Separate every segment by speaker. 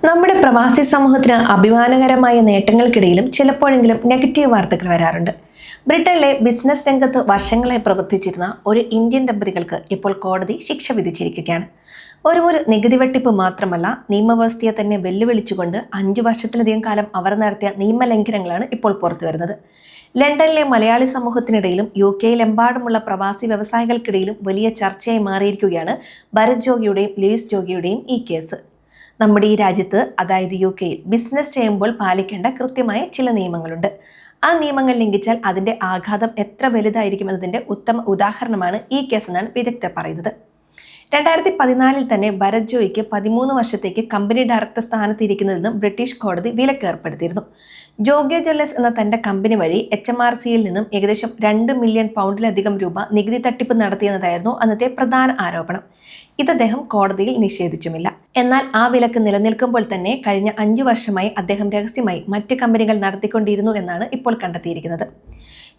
Speaker 1: നമ്മുടെ പ്രവാസി സമൂഹത്തിന് അഭിമാനകരമായ നേട്ടങ്ങൾക്കിടയിലും ചിലപ്പോഴെങ്കിലും നെഗറ്റീവ് വാർത്തകൾ വരാറുണ്ട്. ബ്രിട്ടനിലെ ബിസിനസ് രംഗത്ത് വർഷങ്ങളായി പ്രവർത്തിച്ചിരുന്ന ഒരു ഇന്ത്യൻ ദമ്പതികൾക്ക് ഇപ്പോൾ കോടതി ശിക്ഷ വിധിച്ചിരിക്കുകയാണ്. ഒരു നികുതി വെട്ടിപ്പ് മാത്രമല്ല, നിയമവ്യവസ്ഥയെ തന്നെ വെല്ലുവിളിച്ചുകൊണ്ട് 5 വർഷത്തിലധികം കാലം അവർ നടത്തിയ നിയമലംഘനങ്ങളാണ് ഇപ്പോൾ പുറത്തുവരുന്നത്. ലണ്ടനിലെ മലയാളി സമൂഹത്തിനിടയിലും UK-യിലെമ്പാടുമുള്ള പ്രവാസി വ്യവസായികൾക്കിടയിലും വലിയ ചർച്ചയായി മാറിയിരിക്കുകയാണ് ഭരത് ജോഗിയുടെയും ലൂയിസ് ജോഗിയുടെയും ഈ കേസ്. നമ്മുടെ ഈ രാജ്യത്ത്, അതായത് UK-യിൽ ബിസിനസ് ചെയ്യുമ്പോൾ പാലിക്കേണ്ട കൃത്യമായ ചില നിയമങ്ങളുണ്ട്. ആ നിയമങ്ങൾ ലംഘിച്ചാൽ അതിൻ്റെ ആഘാതം എത്ര വലുതായിരിക്കും എന്നതിൻ്റെ ഉത്തമ ഉദാഹരണമാണ് ഈ കേസ് എന്നാണ് വിദഗ്ധർ പറയുന്നത്. 2014 തന്നെ ഭരത് ജോയിക്ക് 13 വർഷത്തേക്ക് കമ്പനി ഡയറക്ടർ സ്ഥാനത്തിരിക്കുന്നതിൽ നിന്നും ബ്രിട്ടീഷ് കോടതി വിലക്ക് ഏർപ്പെടുത്തിയിരുന്നു. ജോഗ്യ ജ്വല്ലേഴ്സ് എന്ന തന്റെ കമ്പനി വഴി HMRCയിൽ നിന്നും ഏകദേശം 2 മില്യൺ പൗണ്ടിലധികം രൂപ നികുതി തട്ടിപ്പ് നടത്തിയെന്നതായിരുന്നു അന്നത്തെ പ്രധാന ആരോപണം. ഇത് അദ്ദേഹം കോടതിയിൽ നിഷേധിച്ചുമില്ല. എന്നാൽ ആ വിലക്ക് നിലനിൽക്കുമ്പോൾ തന്നെ കഴിഞ്ഞ 5 വർഷമായി അദ്ദേഹം രഹസ്യമായി മറ്റ് കമ്പനികൾ നടത്തിക്കൊണ്ടിരുന്നു എന്നാണ് ഇപ്പോൾ കണ്ടെത്തിയിരിക്കുന്നത്.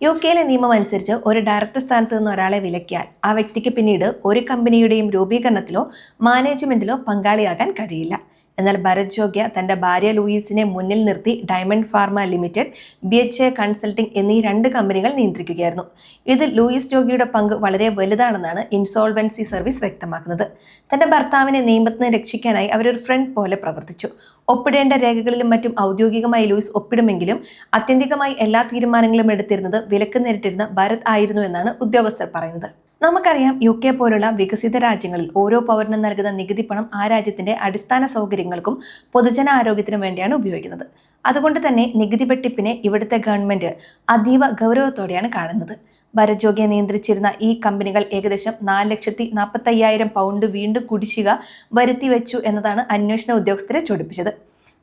Speaker 1: UK-യിലെ നിയമം അനുസരിച്ച് ഒരു ഡയറക്ടർ സ്ഥാനത്ത് നിന്ന് ഒരാളെ വിലക്കിയാൽ ആ വ്യക്തിക്ക് പിന്നീട് ഒരു കമ്പനിയുടെയും രൂപീകരണത്തിലോ മാനേജ്മെന്റിലോ പങ്കാളിയാകാൻ കഴിയില്ല. എന്നാൽ ഭരത് ജോഗ്യ തന്റെ ഭാര്യ ലൂയിസിനെ മുന്നിൽ നിർത്തി diamond pharma limited, BHA consulting എന്നീ 2 കമ്പനികൾ നിയന്ത്രിക്കുകയായിരുന്നു. ഇതിൽ ലൂയിസ് ജോഗ്യയുടെ പങ്ക് വളരെ വലുതാണെന്നാണ് ഇൻസോൾവൻസി സർവീസ് വ്യക്തമാക്കുന്നത്. തന്റെ ഭർത്താവിനെ നിയമത്തിൽ നിന്ന് രക്ഷിക്കാനായി അവരൊരു ഫ്രണ്ട് പോലെ പ്രവർത്തിച്ചു. ഒപ്പിടേണ്ട രേഖകളിലും മറ്റും ഔദ്യോഗികമായി ലൂയിസ് ഒപ്പിടുമെങ്കിലും ആത്യന്തികമായി എല്ലാ തീരുമാനങ്ങളും എടുത്തിരുന്നത് വിലക്ക് നേരിട്ടിരുന്ന ഭരത് ആയിരുന്നു എന്നാണ് ഉദ്യോഗസ്ഥർ പറയുന്നത്. നമുക്കറിയാം, UK പോലുള്ള വികസിത രാജ്യങ്ങളിൽ ഓരോ പൗരനും നൽകുന്ന നികുതി പണം ആ രാജ്യത്തിന്റെ അടിസ്ഥാന സൗകര്യങ്ങൾക്കും പൊതുജന ആരോഗ്യത്തിനും വേണ്ടിയാണ് ഉപയോഗിക്കുന്നത്. അതുകൊണ്ട് തന്നെ നികുതി വെട്ടിപ്പിനെ ഇവിടുത്തെ ഗവൺമെന്റ് അതീവ ഗൗരവത്തോടെയാണ് കാണുന്നത്. ഭരത് ജോഗ്യ നിയന്ത്രിച്ചിരുന്ന ഈ കമ്പനികൾ ഏകദേശം 4,45,000 പൗണ്ട് വീണ്ടും കുടിശ്ശിക വരുത്തിവെച്ചു എന്നതാണ് അന്വേഷണ ഉദ്യോഗസ്ഥരെ ചൊടിപ്പിച്ചത്.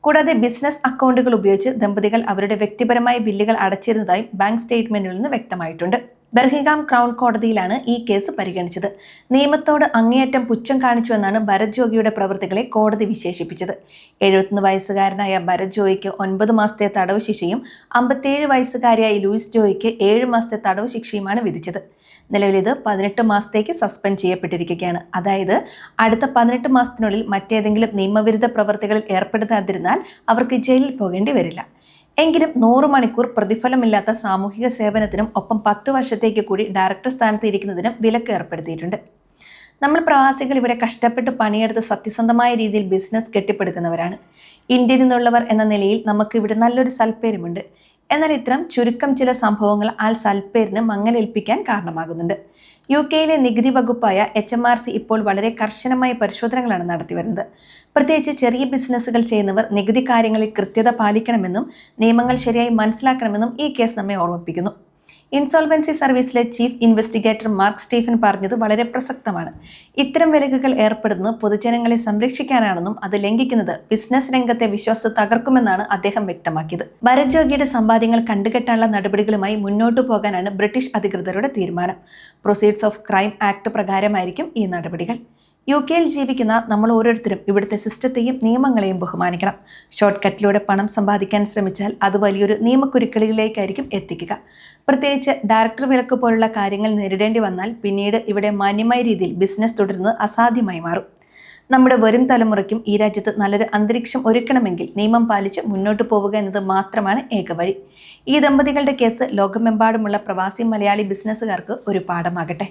Speaker 1: കൂടാതെ ബിസിനസ് അക്കൗണ്ടുകൾ ഉപയോഗിച്ച് ദമ്പതികൾ അവരുടെ വ്യക്തിപരമായ ബില്ലുകൾ അടച്ചിരുന്നതായും ബാങ്ക് സ്റ്റേറ്റ്മെന്റിൽ നിന്ന് വ്യക്തമായിട്ടുണ്ട്. ബർഹിംഗാം ക്രൗൺ കോടതിയിലാണ് ഈ കേസ് പരിഗണിച്ചത്. നിയമത്തോട് അങ്ങേയറ്റം പുച്ഛം കാണിച്ചുവെന്നാണ് ഭരത് ജോഗിയുടെ പ്രവൃത്തികളെ കോടതി വിശേഷിപ്പിച്ചത്. 71 വയസ്സുകാരനായ ഭരത് ജോയിക്ക് 9 മാസത്തെ തടവ് ശിക്ഷയും 57 വയസ്സുകാരിയായ ലൂയിസ് ജോയിക്ക് 7 മാസത്തെ തടവ് ശിക്ഷയുമാണ് വിധിച്ചത്. നിലവിൽ ഇത് 18 മാസത്തേക്ക് സസ്പെൻഡ് ചെയ്യപ്പെട്ടിരിക്കുകയാണ്. അതായത് അടുത്ത 18 മാസത്തിനുള്ളിൽ മറ്റേതെങ്കിലും നിയമവിരുദ്ധ പ്രവൃത്തികളിൽ ഏർപ്പെടുത്താതിരുന്നാൽ അവർക്ക് ജയിലിൽ പോകേണ്ടി വരില്ല. എങ്കിലും 100 മണിക്കൂർ പ്രതിഫലമില്ലാത്ത സാമൂഹിക സേവനത്തിനും ഒപ്പം 10 വർഷത്തേക്ക് കൂടി ഡയറക്ടർ സ്ഥാനത്ത് ഇരിക്കുന്നതിനും വിലക്ക് ഏർപ്പെടുത്തിയിട്ടുണ്ട്. നമ്മൾ പ്രവാസികൾ ഇവിടെ കഷ്ടപ്പെട്ട് പണിയെടുത്ത് സത്യസന്ധമായ രീതിയിൽ ബിസിനസ് കെട്ടിപ്പടുക്കുന്നവരാണ്. ഇന്ത്യയിൽ നിന്നുള്ളവർ എന്ന നിലയിൽ നമുക്ക് ഇവിടെ നല്ലൊരു സൽപ്പേരുമുണ്ട്. എന്നാൽ ഇത്തരം ചുരുക്കം ചില സംഭവങ്ങൾ ആ സൽപ്പേരിന് മങ്ങലേൽപ്പിക്കാൻ കാരണമാകുന്നുണ്ട്. UK-യിലെ നികുതി വകുപ്പായ HMRC ഇപ്പോൾ വളരെ കർശനമായ പരിശോധനകളാണ് നടത്തിവരുന്നത്. പ്രത്യേകിച്ച് ചെറിയ ബിസിനസ്സുകൾ ചെയ്യുന്നവർ നികുതി കാര്യങ്ങളിൽ കൃത്യത പാലിക്കണമെന്നും നിയമങ്ങൾ ശരിയായി മനസ്സിലാക്കണമെന്നും ഈ കേസ് നമ്മെ ഓർമ്മിപ്പിക്കുന്നു. ഇൻസോൾവൻസി സർവീസിലെ ചീഫ് ഇൻവെസ്റ്റിഗേറ്റർ മാർക്ക് സ്റ്റീഫൻ പറഞ്ഞത് വളരെ പ്രസക്തമാണ്. ഇത്തരം വിലക്കുകൾ ഏർപ്പെടുന്നത് പൊതുജനങ്ങളെ സംരക്ഷിക്കാനാണെന്നും അത് ലംഘിക്കുന്നത് ബിസിനസ് രംഗത്തെ വിശ്വാസത്തെ തകർക്കുമെന്നാണ് അദ്ദേഹം വ്യക്തമാക്കിയത്. ഭരത് ജോഗിയുടെ സമ്പാദ്യങ്ങൾ കണ്ടുകെട്ടാനുള്ള നടപടികളുമായി മുന്നോട്ടു പോകാനാണ് ബ്രിട്ടീഷ് അധികൃതരുടെ തീരുമാനം. പ്രൊസീഡ്സ് ഓഫ് ക്രൈം ആക്ട് പ്രകാരമായിരിക്കും ഈ നടപടികൾ. UK-യിൽ ജീവിക്കുന്ന നമ്മൾ ഓരോരുത്തരും ഇവിടുത്തെ സിസ്റ്റത്തെയും നിയമങ്ങളെയും ബഹുമാനിക്കണം. ഷോർട്ട് കട്ടിലൂടെ പണം സമ്പാദിക്കാൻ ശ്രമിച്ചാൽ അത് വലിയൊരു നിയമക്കുരുക്കളിലേക്കായിരിക്കും എത്തിക്കുക. പ്രത്യേകിച്ച് ഡയറക്ടർ വിലക്ക് പോലുള്ള കാര്യങ്ങൾ നേരിടേണ്ടി വന്നാൽ പിന്നീട് ഇവിടെ മാന്യമായ രീതിയിൽ ബിസിനസ് തുടരുന്നത് അസാധ്യമായി മാറും. നമ്മുടെ വരും തലമുറയ്ക്കും ഈ രാജ്യത്ത് നല്ലൊരു അന്തരീക്ഷം ഒരുക്കണമെങ്കിൽ നിയമം പാലിച്ച് മുന്നോട്ട് പോവുക എന്നത് മാത്രമാണ് ഏക വഴി. ഈ ദമ്പതികളുടെ കേസ് ലോകമെമ്പാടുമുള്ള പ്രവാസി മലയാളി ബിസിനസ്സുകാർക്ക് ഒരു പാഠമാകട്ടെ.